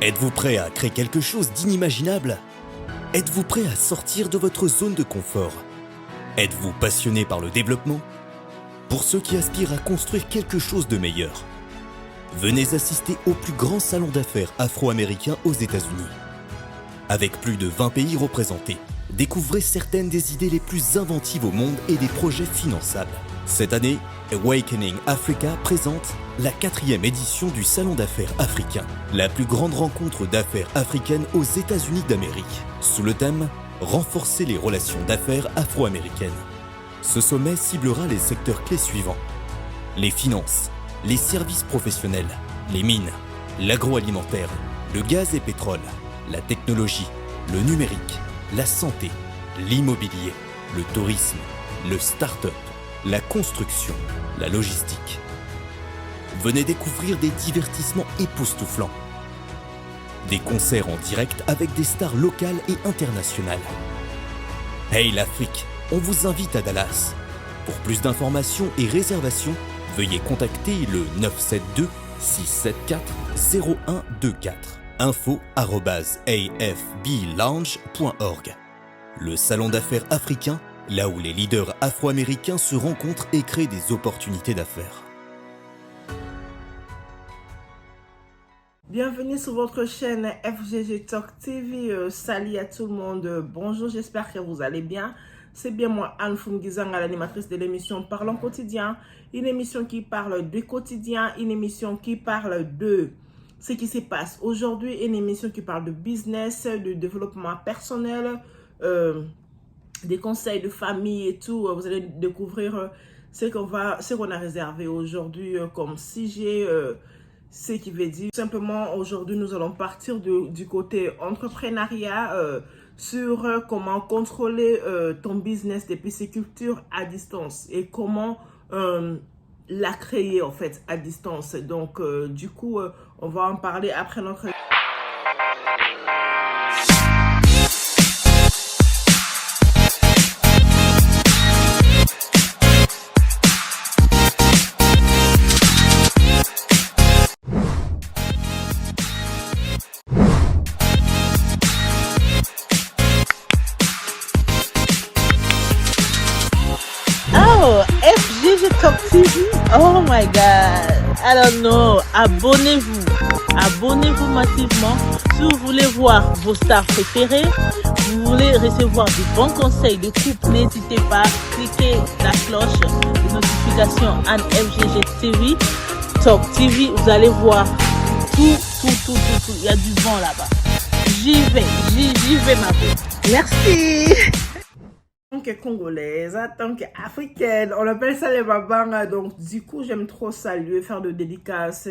Êtes-vous prêt à créer quelque chose d'inimaginable? Êtes-vous prêt à sortir de votre zone de confort? Êtes-vous passionné par le développement? Pour ceux qui aspirent à construire quelque chose de meilleur, venez assister au plus grand salon d'affaires afro-américain aux États-Unis. Avec plus de 20 pays représentés, découvrez certaines des idées les plus inventives au monde et des projets finançables. Cette année, Awakening Africa présente la 4e édition du Salon d'affaires africain, la plus grande rencontre d'affaires africaines aux États-Unis d'Amérique, sous le thème « Renforcer les relations d'affaires afro-américaines ». Ce sommet ciblera les secteurs clés suivants: les finances, les services professionnels, les mines, l'agroalimentaire, le gaz et pétrole, la technologie, le numérique, la santé, l'immobilier, le tourisme, le start-up, la construction, la logistique. Venez découvrir des divertissements époustouflants, des concerts en direct avec des stars locales et internationales. Hey l'Afrique, on vous invite à Dallas. Pour plus d'informations et réservations, veuillez contacter le 972 674 0124. info@afblounge.org. Le salon d'affaires africain, là où les leaders afro-américains se rencontrent et créent des opportunités d'affaires. Bienvenue sur votre chaîne FGG Talk TV. Salut à tout le monde. Bonjour, j'espère que vous allez bien. C'est bien moi, Anne Fungizanga, l'animatrice de l'émission Parlons Quotidien. Une émission qui parle du quotidien, une émission qui parle de ce qui se passe aujourd'hui, une émission qui parle de business, de développement personnel, des conseils de famille et tout. Vous allez découvrir ce qu'on a réservé aujourd'hui comme sujet. Ce qui veut dire simplement aujourd'hui nous allons partir du côté entrepreneuriat sur comment contrôler ton business de pisciculture à distance et comment la créer en fait à distance. Donc du coup on va en parler après notre... FGG Talk TV, oh my god, I don't know, abonnez-vous massivement. Si vous voulez voir vos stars préférées, vous voulez recevoir de bons conseils de couple, n'hésitez pas, cliquez la cloche de notification en FGG TV, Talk TV, vous allez voir tout, il y a du vent là-bas. J'y vais ma belle. Merci. En tant que congolaise, en tant qu'africaine, on appelle ça les babanga. Donc du coup, j'aime trop saluer, faire de dédicaces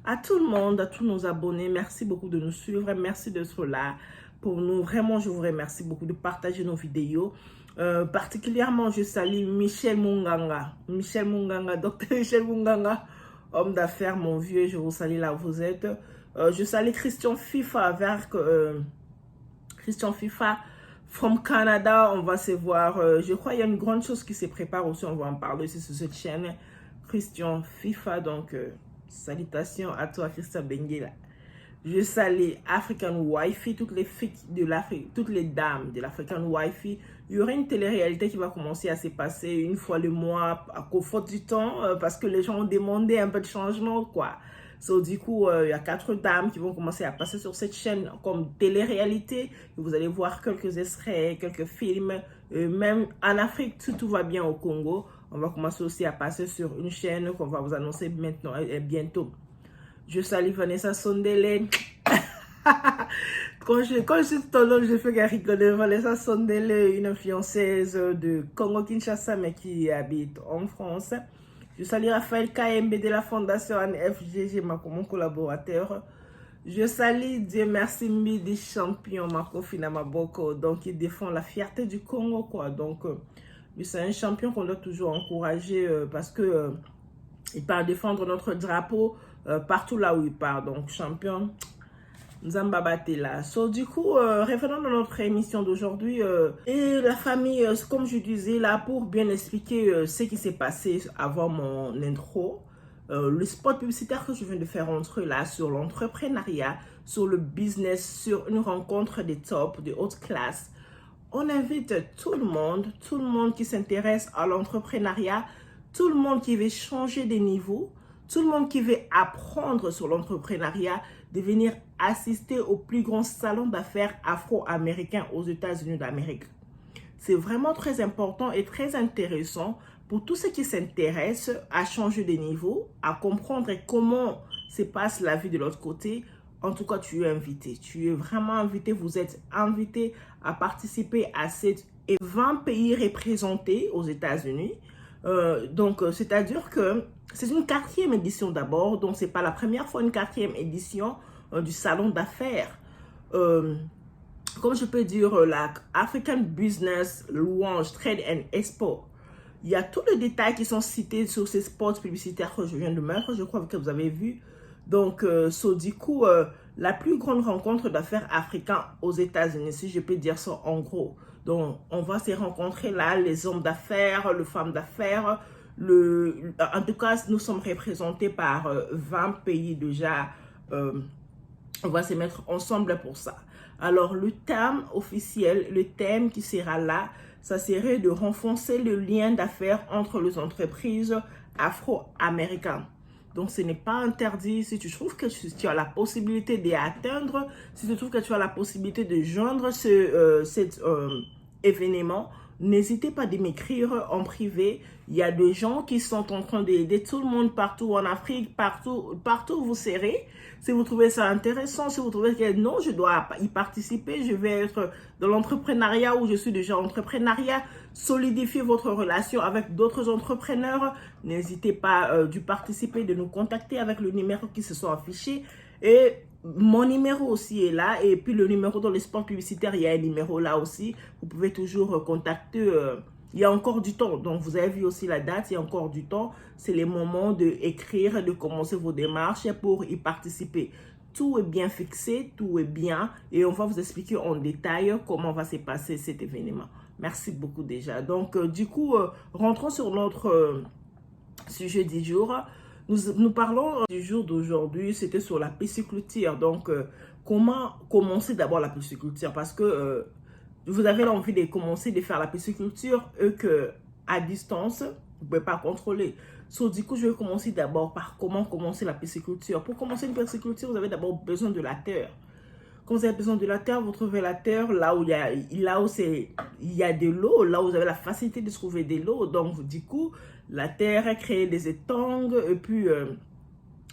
à tout le monde, à tous nos abonnés. Merci beaucoup de nous suivre, merci d'être là pour nous. Vraiment, je vous remercie beaucoup de partager nos vidéos. Particulièrement, je salue Michel Munganga, docteur Michel Munganga, homme d'affaires, mon vieux, je vous salue là où vous êtes. Je salue Christian FIFA, Christian FIFA, from Canada. On va se voir. Je crois qu'il y a une grande chose qui se prépare aussi. On va en parler aussi sur cette chaîne. Christian FIFA. Donc, salutations à toi, Christian Benguela. Je salue African Wifi, toutes les filles de l'Afrique, toutes les dames de l'African Wifi. Il y aura une télé-réalité qui va commencer à se passer une fois le mois, à cause faute du temps, parce que les gens ont demandé un peu de changement, quoi. So, du coup, il y a 4 dames qui vont commencer à passer sur cette chaîne comme télé-réalité. Vous allez voir quelques extraits, quelques films. Même en Afrique, tout va bien au Congo. On va commencer aussi à passer sur une chaîne qu'on va vous annoncer maintenant et bientôt. Je salue Vanessa Sondele. Quand je suis ton nom, je fais rigoler. Vanessa Sondele, une fiançaise de Congo-Kinshasa, mais qui habite en France. Je salue Raphaël KMB de la Fondation FGG, mon collaborateur. Je salue Dieu merci Midi Champion, Marco Finamaboko, donc il défend la fierté du Congo, quoi. Donc, c'est un champion qu'on doit toujours encourager parce que il part défendre notre drapeau partout là où il part. Donc, champion, Nzambabatela. So, du coup, revenons dans notre émission d'aujourd'hui. Et la famille, comme je disais, là, pour bien expliquer ce qui s'est passé avant mon intro, le spot publicitaire que je viens de faire entre eux là sur l'entrepreneuriat, sur le business, sur une rencontre des tops, de haute classe. On invite tout le monde qui s'intéresse à l'entrepreneuriat, tout le monde qui veut changer de niveau, tout le monde qui veut apprendre sur l'entrepreneuriat, de venir assister au plus grand salon d'affaires afro-américain aux États-Unis d'Amérique. C'est vraiment très important et très intéressant pour tous ceux qui s'intéressent à changer de niveau, à comprendre comment se passe la vie de l'autre côté. En tout cas, tu es invité. Tu es vraiment invité. Vous êtes invité à participer à cette 20 pays représentés aux États-Unis. C'est-à-dire que c'est une 4e édition d'abord. Donc, ce n'est pas la première fois une 4e édition du salon d'affaires. Comme je peux dire, la African Business Launch Trade and Expo. Il y a tous les détails qui sont cités sur ces spots publicitaires que je viens de mettre. Je crois que vous avez vu. Donc, du coup, la plus grande rencontre d'affaires africains aux États-Unis, si je peux dire ça en gros. Donc, on va se rencontrer là, les hommes d'affaires, les femmes d'affaires. En tout cas, nous sommes représentés par 20 pays déjà. On va se mettre ensemble pour ça. Alors, le thème officiel, le thème qui sera là, ça serait de renforcer le lien d'affaires entre les entreprises afro-américaines. Donc, ce n'est pas interdit. Si tu trouves que tu as la possibilité d'y atteindre, si tu trouves que tu as la possibilité de joindre cet événement, n'hésitez pas à m'écrire en privé. Il y a des gens qui sont en train d'aider tout le monde partout en Afrique, partout où vous serez. Si vous trouvez ça intéressant, si vous trouvez que non, je dois y participer, je vais être dans l'entrepreneuriat ou je suis déjà en entrepreneuriat, solidifier votre relation avec d'autres entrepreneurs, n'hésitez pas de participer, de nous contacter avec le numéro qui se sont affichés. Et mon numéro aussi est là. Et puis le numéro dans les spots publicitaires, il y a un numéro là aussi. Vous pouvez toujours contacter. Il y a encore du temps. Donc, vous avez vu aussi la date. Il y a encore du temps. C'est le moment d'écrire, de commencer vos démarches pour y participer. Tout est bien fixé, tout est bien. Et on va vous expliquer en détail comment va se passer cet événement. Merci beaucoup déjà. Donc, du coup, rentrons sur notre sujet du jour. Nous parlons du jour d'aujourd'hui, c'était sur la pisciculture. Donc, comment commencer d'abord la pisciculture? Parce que vous avez l'envie de commencer de faire la pisciculture et qu'à distance, vous ne pouvez pas contrôler. Du coup, je vais commencer d'abord par comment commencer la pisciculture. Pour commencer une pisciculture, vous avez d'abord besoin de la terre. Quand vous avez besoin de la terre, vous trouvez la terre là où il y a de l'eau, là où vous avez la facilité de trouver de l'eau. Donc, du coup, la terre, créer des étangs, et puis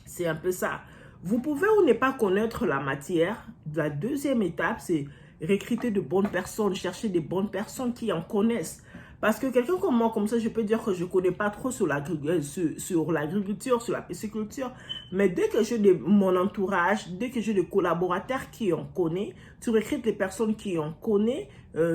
c'est un peu ça. Vous pouvez ou ne pas connaître la matière. La deuxième étape, c'est recruter de bonnes personnes, chercher des bonnes personnes qui en connaissent. Parce que quelqu'un comme moi, comme ça, je peux dire que je ne connais pas trop sur l'agriculture, sur la pisciculture. Mais dès que j'ai mon entourage, dès que j'ai des collaborateurs qui en connaissent, tu recrutes les personnes qui en connaissent,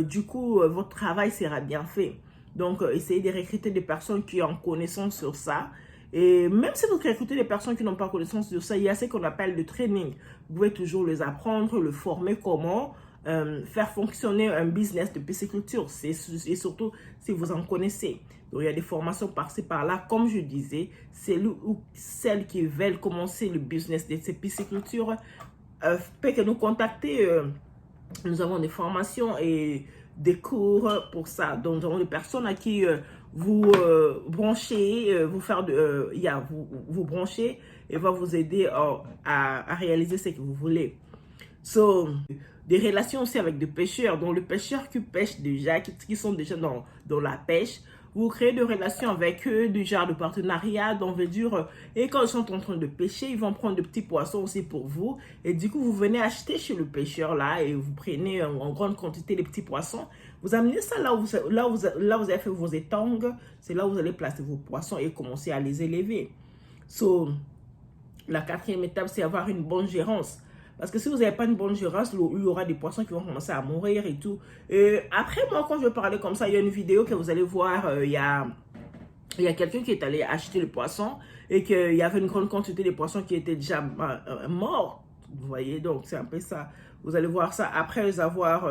du coup, votre travail sera bien fait. Donc, essayez de recruter des personnes qui ont connaissance sur ça. Et même si vous recrutez des personnes qui n'ont pas connaissance sur ça, il y a ce qu'on appelle le training. Vous pouvez toujours les apprendre, le former comment faire fonctionner un business de pisciculture. Et surtout si vous en connaissez. Donc, il y a des formations par-ci, par-là. Comme je disais, celles qui veulent commencer le business de cette pisciculture peuvent nous contacter. Nous avons des formations et des cours pour ça. Donc, nous avons des personnes à qui vous branchez, vous branchez et va vous aider à réaliser ce que vous voulez. Des relations aussi avec des pêcheurs. Donc, les pêcheurs qui pêchent déjà, qui sont déjà dans la pêche, vous créez des relations avec eux, du genre de partenariat, donc veut dire, et quand ils sont en train de pêcher, ils vont prendre de petits poissons aussi pour vous. Et du coup, vous venez acheter chez le pêcheur là et vous prenez en grande quantité les petits poissons. Vous amenez ça là où vous avez fait vos étangs. C'est là où vous allez placer vos poissons et commencer à les élever. La quatrième étape, c'est avoir une bonne gérance. Parce que si vous n'avez pas une bonne gérance, il y aura des poissons qui vont commencer à mourir et tout. Après, moi, quand je vais parler comme ça, il y a une vidéo que vous allez voir. Il y a quelqu'un qui est allé acheter le poisson et qu'il y avait une grande quantité de poissons qui étaient déjà morts. Vous voyez, donc c'est un peu ça. Vous allez voir ça après avoir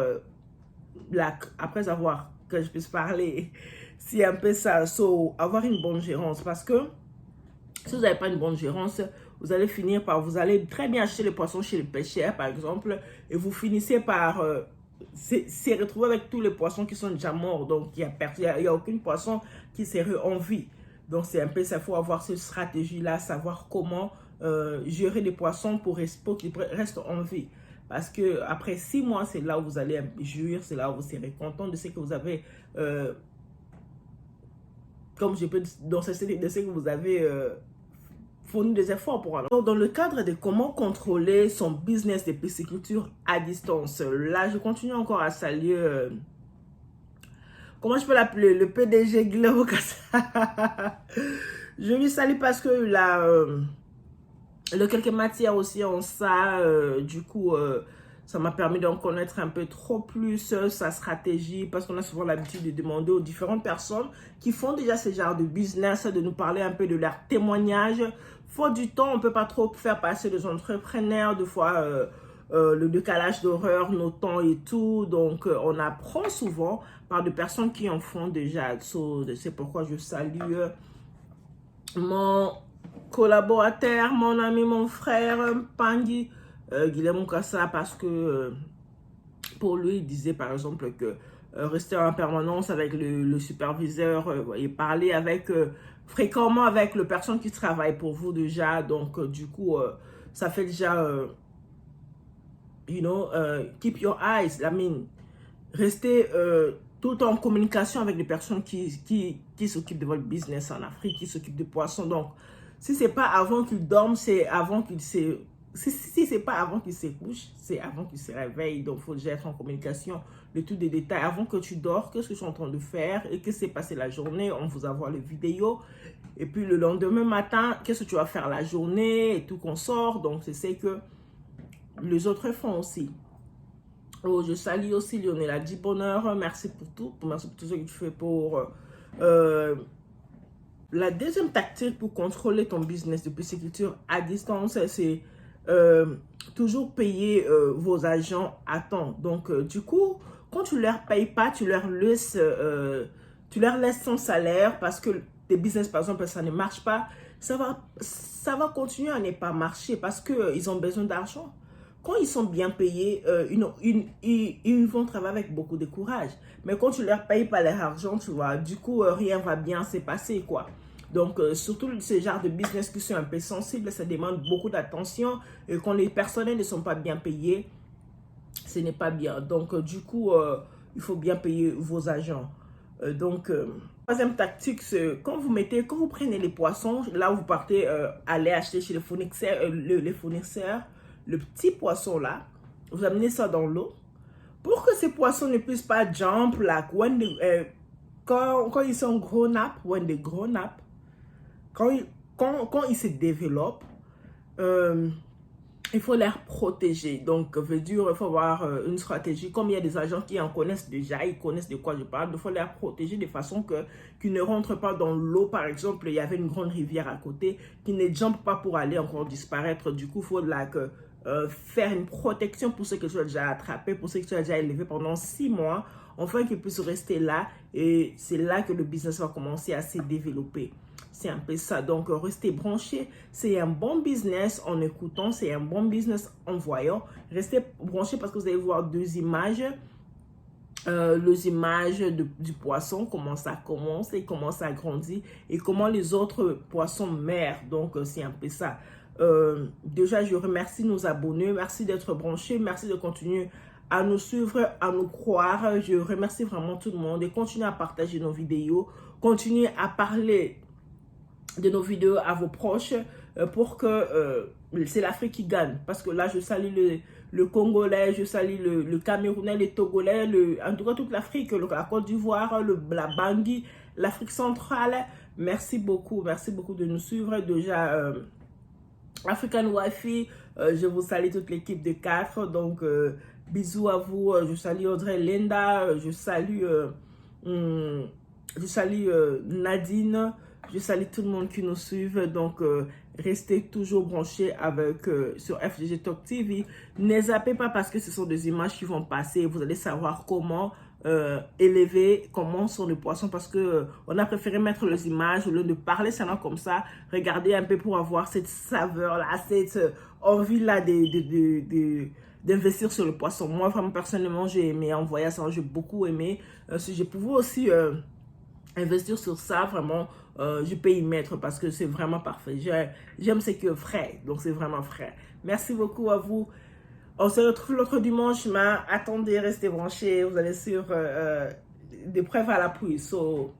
que je puisse parler. C'est un peu ça. Avoir une bonne gérance parce que Si vous n'avez pas une bonne gérance, vous allez finir par, vous allez très bien acheter les poissons chez les pêcheurs, par exemple, et vous finissez par se retrouver avec tous les poissons qui sont déjà morts. Donc, il n'y a aucun poisson qui serait en vie. Donc, c'est un peu ça, il faut avoir cette stratégie-là, savoir comment gérer les poissons pour qu'ils restent en vie. Parce que après 6 mois, c'est là où vous allez jouir, c'est là où vous serez content de ce que vous avez, comme je peux dire, de ce que vous avez fourni des efforts pour. Alors, dans le cadre de comment contrôler son business de pisciculture à distance, là, je continue encore à saluer, comment je peux l'appeler, le PDG Guillermo Cassa. Je lui salue parce que là, il y a quelques matières aussi en ça, du coup, ça m'a permis d'en connaître un peu trop plus sa stratégie, parce qu'on a souvent l'habitude de demander aux différentes personnes qui font déjà ce genre de business, de nous parler un peu de leur témoignage. Faut du temps, on ne peut pas trop faire passer les entrepreneurs, des fois le décalage d'horaire, nos temps et tout, donc on apprend souvent par des personnes qui en font déjà. C'est pourquoi je salue mon collaborateur, mon ami, mon frère, Pangui, Guillermo Cassa, parce que pour lui, il disait par exemple que rester en permanence avec le superviseur et parler avec, fréquemment avec les personnes qui travaillent pour vous déjà. Donc, du coup, ça fait déjà, you know, keep your eyes, I mean, restez tout le temps en communication avec les personnes qui s'occupent de votre business en Afrique, qui s'occupent de poissons. Donc, si ce n'est pas avant qu'ils dorment, c'est avant qu'ils se... Si ce n'est pas avant qu'ils se couchent, c'est avant qu'ils se réveillent. Donc, il faut déjà être en communication de tous les détails. Avant que tu dors, qu'est-ce que je suis en train de faire et qu'est-ce qui s'est passé la journée. On vous envoie les vidéos. Et puis, le lendemain matin, qu'est-ce que tu vas faire la journée et tout qu'on sort. Donc, c'est ce que les autres font aussi. Oh, je salue aussi Lionel a dit bonheur. Merci pour tout. Merci pour tout ce que tu fais pour... la deuxième tactique pour contrôler ton business de pisciculture à distance, c'est toujours payer vos agents à temps. Donc, du coup, quand tu ne leur payes pas, tu leur laisses ton salaire parce que tes business, par exemple, ça ne marche pas. Ça va continuer à ne pas marcher parce qu'ils ont besoin d'argent. Quand ils sont bien payés, ils vont travailler avec beaucoup de courage. Mais quand tu ne leur payes pas leur argent, tu vois, du coup, rien va bien se passer, quoi. Donc, surtout ce genre de business qui sont un peu sensibles, ça demande beaucoup d'attention. Et quand les personnels ne sont pas bien payés, ce n'est pas bien. Donc, du coup, il faut bien payer vos agents. Troisième tactique, c'est quand vous prenez les poissons, là vous partez aller acheter chez les fournisseurs, le petit poisson là, vous amenez ça dans l'eau pour que ces poissons ne puissent pas jump like quand ils sont grown up, quand ils se développent, il faut les protéger. Donc, veut dire, il faut avoir une stratégie. Comme il y a des agents qui en connaissent déjà, ils connaissent de quoi je parle, il faut les protéger de façon qu'ils ne rentrent pas dans l'eau. Par exemple, il y avait une grande rivière à côté qui ne jump pas pour aller encore disparaître. Du coup, il faut faire une protection pour ceux que tu as déjà attrapés, pour ceux que tu as déjà élevés pendant 6 mois, afin qu'ils puissent rester là. Et c'est là que le business va commencer à se développer. C'est un peu ça. Donc, restez branchés. C'est un bon business en écoutant. C'est un bon business en voyant. Restez branchés parce que vous allez voir 2 images. Les images du poisson, comment ça commence et comment ça grandit. Et comment les autres poissons meurent. Donc, c'est un peu ça. Déjà, je remercie nos abonnés. Merci d'être branchés. Merci de continuer à nous suivre, à nous croire. Je remercie vraiment tout le monde. Et continuez à partager nos vidéos. Continuez à parler de nos vidéos à vos proches pour que c'est l'Afrique qui gagne. Parce que là, je salue le Congolais, je salue le Camerounais, les Togolais, en tout cas toute l'Afrique, la Côte d'Ivoire, la Bangui, l'Afrique centrale. Merci beaucoup de nous suivre. Déjà, African Wi-Fi, je vous salue toute l'équipe de 4. Donc, bisous à vous. Je salue Audrey Linda, je salue Nadine. Je salue tout le monde qui nous suit. Donc, restez toujours branchés sur FGG Talk TV. Ne zappez pas parce que ce sont des images qui vont passer. Vous allez savoir comment élever comment sont les poissons parce que on a préféré mettre les images au lieu de parler seulement comme ça, regarder un peu pour avoir cette saveur-là, cette envie-là d'investir sur le poisson. Moi, vraiment, personnellement, j'ai aimé en voyage, j'ai beaucoup aimé. Si je pouvais aussi investir sur ça, vraiment, je peux y mettre parce que c'est vraiment parfait. J'aime ce qui est frais, donc c'est vraiment frais. Merci beaucoup à vous. On se retrouve l'autre dimanche, mais attendez, restez branchés. Vous allez sur des preuves à l'appui. So,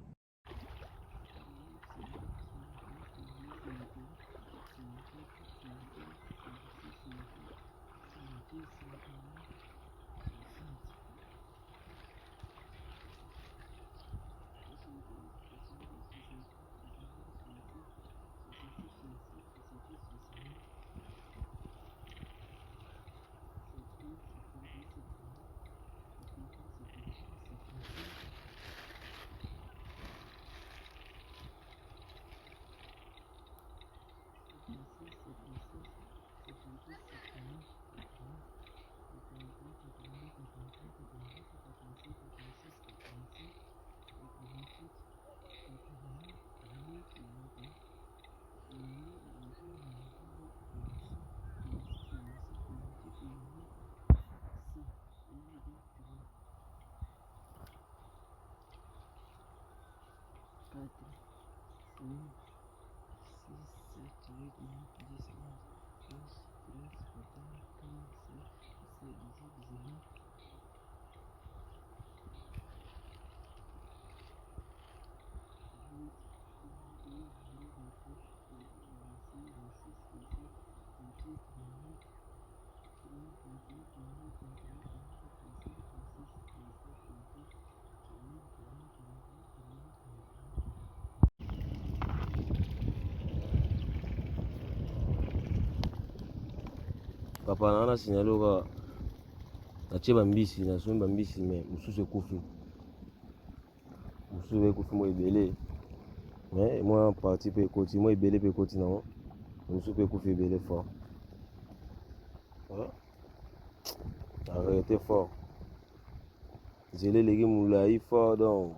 papa na signalé oka natie bambisi nasombi bambisi me mosusu ekufi mosusu ekufi mo ebele me mwa parti mpe ekoti mo ebele mpe ekoti nango mosusu mpe ekufi ebele fort arrêté fort nzela eleki molai fort donc